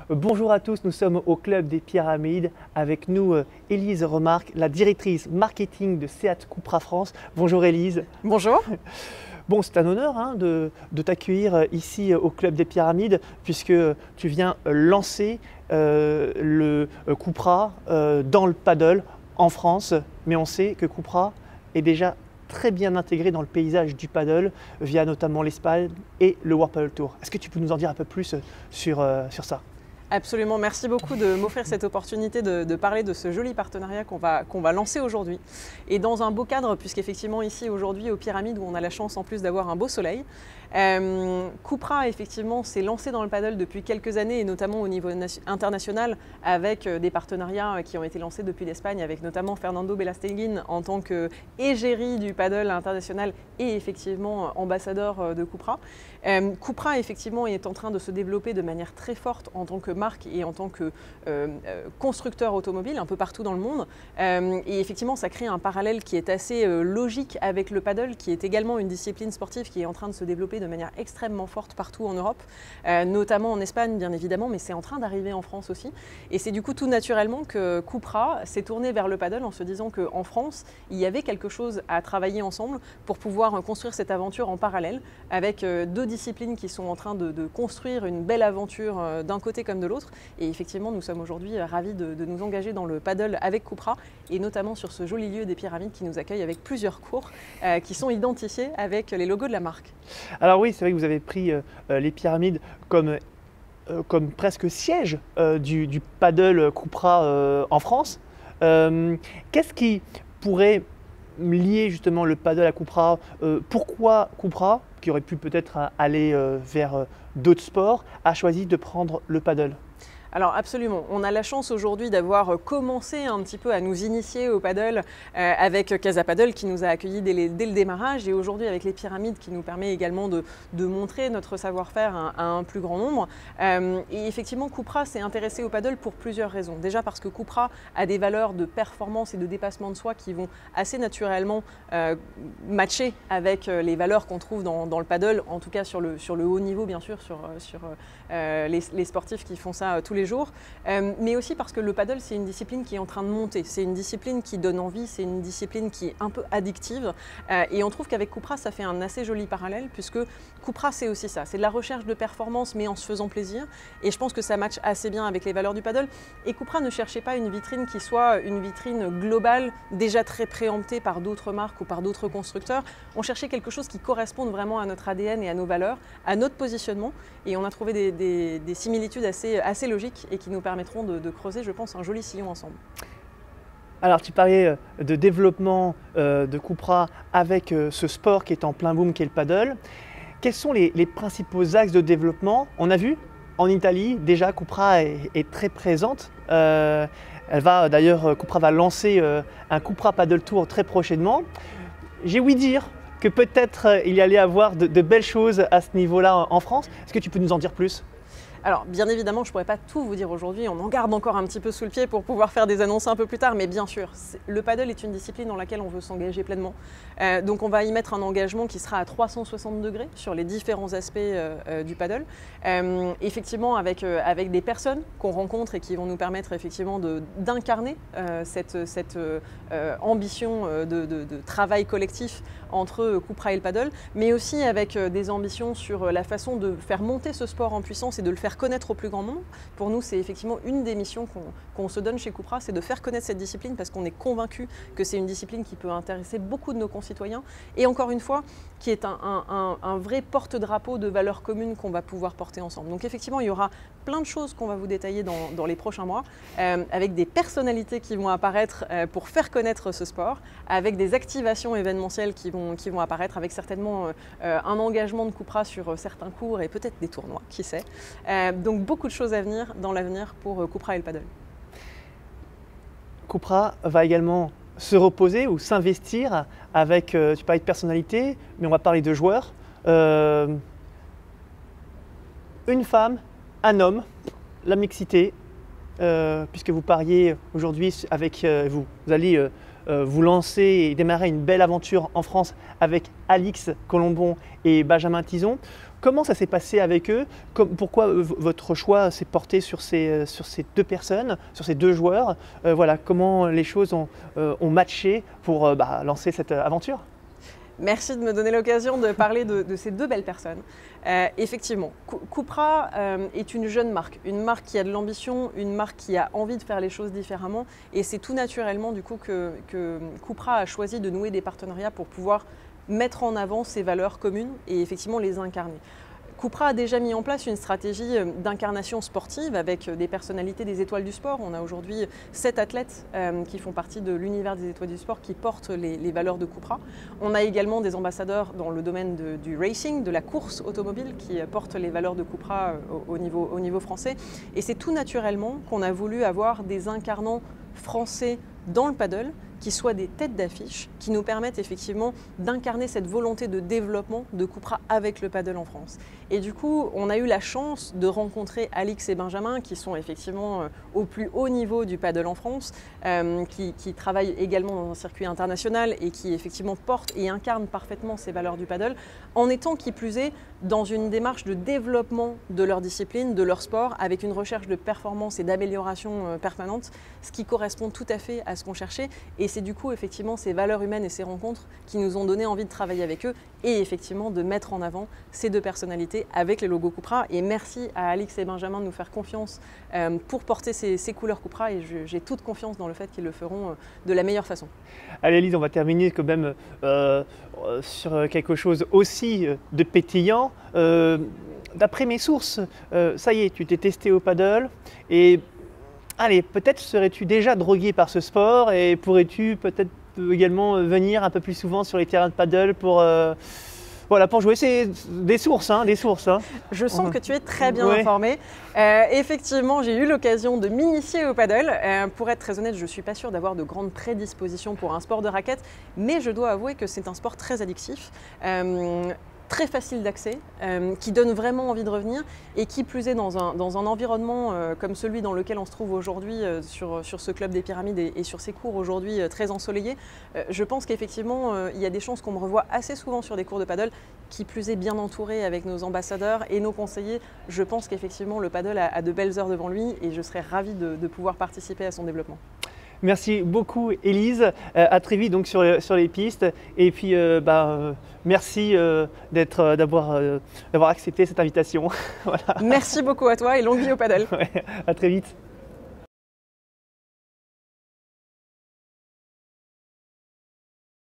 Bonjour à tous, nous sommes au Club des Pyramides. Avec nous, Élise Remarque, la directrice marketing de SEAT Cupra France. Bonjour Élise. Bonjour. Bon, c'est un honneur de t'accueillir ici au Club des Pyramides puisque tu viens lancer le Cupra dans le paddle en France. Mais on sait que Cupra est déjà très bien intégré dans le paysage du paddle via notamment l'Espagne et le World Paddle Tour. Est-ce que tu peux nous en dire un peu plus sur ça? Absolument, merci beaucoup de m'offrir cette opportunité de parler de ce joli partenariat qu'on va lancer aujourd'hui. Et dans un beau cadre, puisqu'effectivement ici aujourd'hui aux Pyramides où on a la chance en plus d'avoir un beau soleil, Cupra effectivement s'est lancé dans le paddle depuis quelques années et notamment au niveau international avec des partenariats qui ont été lancés depuis l'Espagne avec notamment Fernando Belasteguin en tant qu'égérie du paddle international et effectivement ambassadeur de Cupra. Cupra effectivement est en train de se développer de manière très forte en tant que marque et en tant que constructeur automobile un peu partout dans le monde. Et effectivement ça crée un parallèle qui est assez logique avec le paddle qui est également une discipline sportive qui est en train de se développer de manière extrêmement forte partout en Europe, notamment en Espagne bien évidemment, mais c'est en train d'arriver en France aussi. Et c'est du coup tout naturellement que Cupra s'est tourné vers le paddle en se disant qu'en France, il y avait quelque chose à travailler ensemble pour pouvoir construire cette aventure en parallèle avec deux disciplines qui sont en train de construire une belle aventure d'un côté comme de l'autre. Et effectivement, nous sommes aujourd'hui ravis de nous engager dans le paddle avec Cupra et notamment sur ce joli lieu des Pyramides qui nous accueille avec plusieurs cours qui sont identifiés avec les logos de la marque. Alors oui, c'est vrai que vous avez pris les Pyramides comme presque siège du paddle Cupra en France. Qu'est-ce qui pourrait lier justement le paddle à Cupra? Pourquoi Cupra, qui aurait pu peut-être aller vers d'autres sports, a choisi de prendre le paddle? Alors absolument, on a la chance aujourd'hui d'avoir commencé un petit peu à nous initier au paddle avec Casa Paddle qui nous a accueillis dès le démarrage et aujourd'hui avec les Pyramides qui nous permet également de montrer notre savoir-faire à un plus grand nombre. Et effectivement, Cupra s'est intéressé au paddle pour plusieurs raisons. Déjà parce que Cupra a des valeurs de performance et de dépassement de soi qui vont assez naturellement matcher avec les valeurs qu'on trouve dans le paddle, en tout cas sur le haut niveau bien sûr, sur les sportifs qui font ça tous les jours, mais aussi parce que le paddle c'est une discipline qui est en train de monter, c'est une discipline qui donne envie, c'est une discipline qui est un peu addictive et on trouve qu'avec Cupra ça fait un assez joli parallèle puisque Cupra c'est aussi ça, c'est de la recherche de performance mais en se faisant plaisir et je pense que ça matche assez bien avec les valeurs du paddle et Cupra ne cherchait pas une vitrine qui soit une vitrine globale déjà très préemptée par d'autres marques ou par d'autres constructeurs, on cherchait quelque chose qui corresponde vraiment à notre ADN et à nos valeurs, à notre positionnement et on a trouvé des similitudes assez logiques et qui nous permettront de creuser, je pense, un joli sillon ensemble. Alors tu parlais de développement de Cupra avec ce sport qui est en plein boom qui est le paddle. Quels sont les principaux axes de développement? On a vu en Italie déjà Cupra est très présente. Cupra va lancer un Cupra Paddle Tour très prochainement. J'ai ouï dire que peut-être il y allait avoir de belles choses à ce niveau-là en France. Est-ce que tu peux nous en dire plus? Alors bien évidemment, je ne pourrais pas tout vous dire aujourd'hui, on en garde encore un petit peu sous le pied pour pouvoir faire des annonces un peu plus tard, mais bien sûr, le paddle est une discipline dans laquelle on veut s'engager pleinement. Donc on va y mettre un engagement qui sera à 360 degrés sur les différents aspects du paddle. Effectivement avec des personnes qu'on rencontre et qui vont nous permettre effectivement d'incarner cette ambition de travail collectif entre Cupra et le paddle, mais aussi avec des ambitions sur la façon de faire monter ce sport en puissance et de le faire connaître au plus grand nombre. Pour nous, c'est effectivement une des missions qu'on se donne chez Cupra, c'est de faire connaître cette discipline parce qu'on est convaincu que c'est une discipline qui peut intéresser beaucoup de nos concitoyens et encore une fois, qui est un vrai porte-drapeau de valeurs communes qu'on va pouvoir porter ensemble. Donc effectivement, il y aura plein de choses qu'on va vous détailler dans les prochains mois, avec des personnalités qui vont apparaître pour faire connaître ce sport, avec des activations événementielles qui vont apparaître, avec certainement un engagement de Cupra sur certains cours et peut-être des tournois, qui sait. Donc beaucoup de choses à venir dans l'avenir pour Cupra et le paddle. Cupra va également se reposer ou s'investir avec, tu parlais de personnalité, mais on va parler de joueurs. Une femme, un homme, la mixité, puisque vous pariez aujourd'hui avec vous allez vous lancez et démarrez une belle aventure en France avec Alix Colombon et Benjamin Tison. Comment ça s'est passé avec eux? Pourquoi votre choix s'est porté sur ces deux personnes, sur ces deux joueurs? Voilà, comment les choses ont matché pour lancer cette aventure? Merci de me donner l'occasion de parler de ces deux belles personnes. Effectivement, Cupra est une jeune marque qui a de l'ambition, une marque qui a envie de faire les choses différemment. Et c'est tout naturellement du coup que Cupra a choisi de nouer des partenariats pour pouvoir mettre en avant ses valeurs communes et effectivement les incarner. Cupra a déjà mis en place une stratégie d'incarnation sportive avec des personnalités des étoiles du sport. On a aujourd'hui 7 athlètes qui font partie de l'univers des étoiles du sport qui portent les valeurs de Cupra. On a également des ambassadeurs dans le domaine du racing, de la course automobile qui portent les valeurs de Cupra au niveau français. Et c'est tout naturellement qu'on a voulu avoir des incarnants français dans le paddle qui soient des têtes d'affiche, qui nous permettent effectivement d'incarner cette volonté de développement de Cupra avec le paddle en France. Et du coup, on a eu la chance de rencontrer Alix et Benjamin, qui sont effectivement au plus haut niveau du paddle en France, qui travaillent également dans un circuit international et qui effectivement portent et incarnent parfaitement ces valeurs du paddle, en étant qui plus est dans une démarche de développement de leur discipline, de leur sport, avec une recherche de performance et d'amélioration permanente, ce qui correspond tout à fait à ce qu'on cherchait. Et c'est du coup effectivement ces valeurs humaines et ces rencontres qui nous ont donné envie de travailler avec eux et effectivement de mettre en avant ces deux personnalités avec les logos Cupra. Et merci à Alix et Benjamin de nous faire confiance pour porter ces couleurs Cupra et j'ai toute confiance dans le fait qu'ils le feront de la meilleure façon. Allez Elise, on va terminer quand même sur quelque chose aussi de pétillant. D'après mes sources, ça y est, tu t'es testé au paddle et allez, peut-être serais-tu déjà drogué par ce sport et pourrais-tu peut-être également venir un peu plus souvent sur les terrains de paddle pour jouer. C'est des sources, hein, des sources. Hein. Je sens que tu es très bien informé. Effectivement, j'ai eu l'occasion de m'initier au paddle. Pour être très honnête, je ne suis pas sûre d'avoir de grandes prédispositions pour un sport de raquette, mais je dois avouer que c'est un sport très addictif. Très facile d'accès, qui donne vraiment envie de revenir et qui plus est dans un environnement comme celui dans lequel on se trouve aujourd'hui sur ce club des Pyramides et sur ces cours aujourd'hui très ensoleillés. Je pense qu'effectivement il y a des chances qu'on me revoie assez souvent sur des cours de paddle, qui plus est bien entouré avec nos ambassadeurs et nos conseillers. Je pense qu'effectivement le paddle a de belles heures devant lui et je serais ravie de pouvoir participer à son développement. Merci beaucoup Elise, à très vite donc sur les pistes et puis merci d'avoir accepté cette invitation. Voilà. Merci beaucoup à toi et longue vie au paddle. Ouais, à très vite.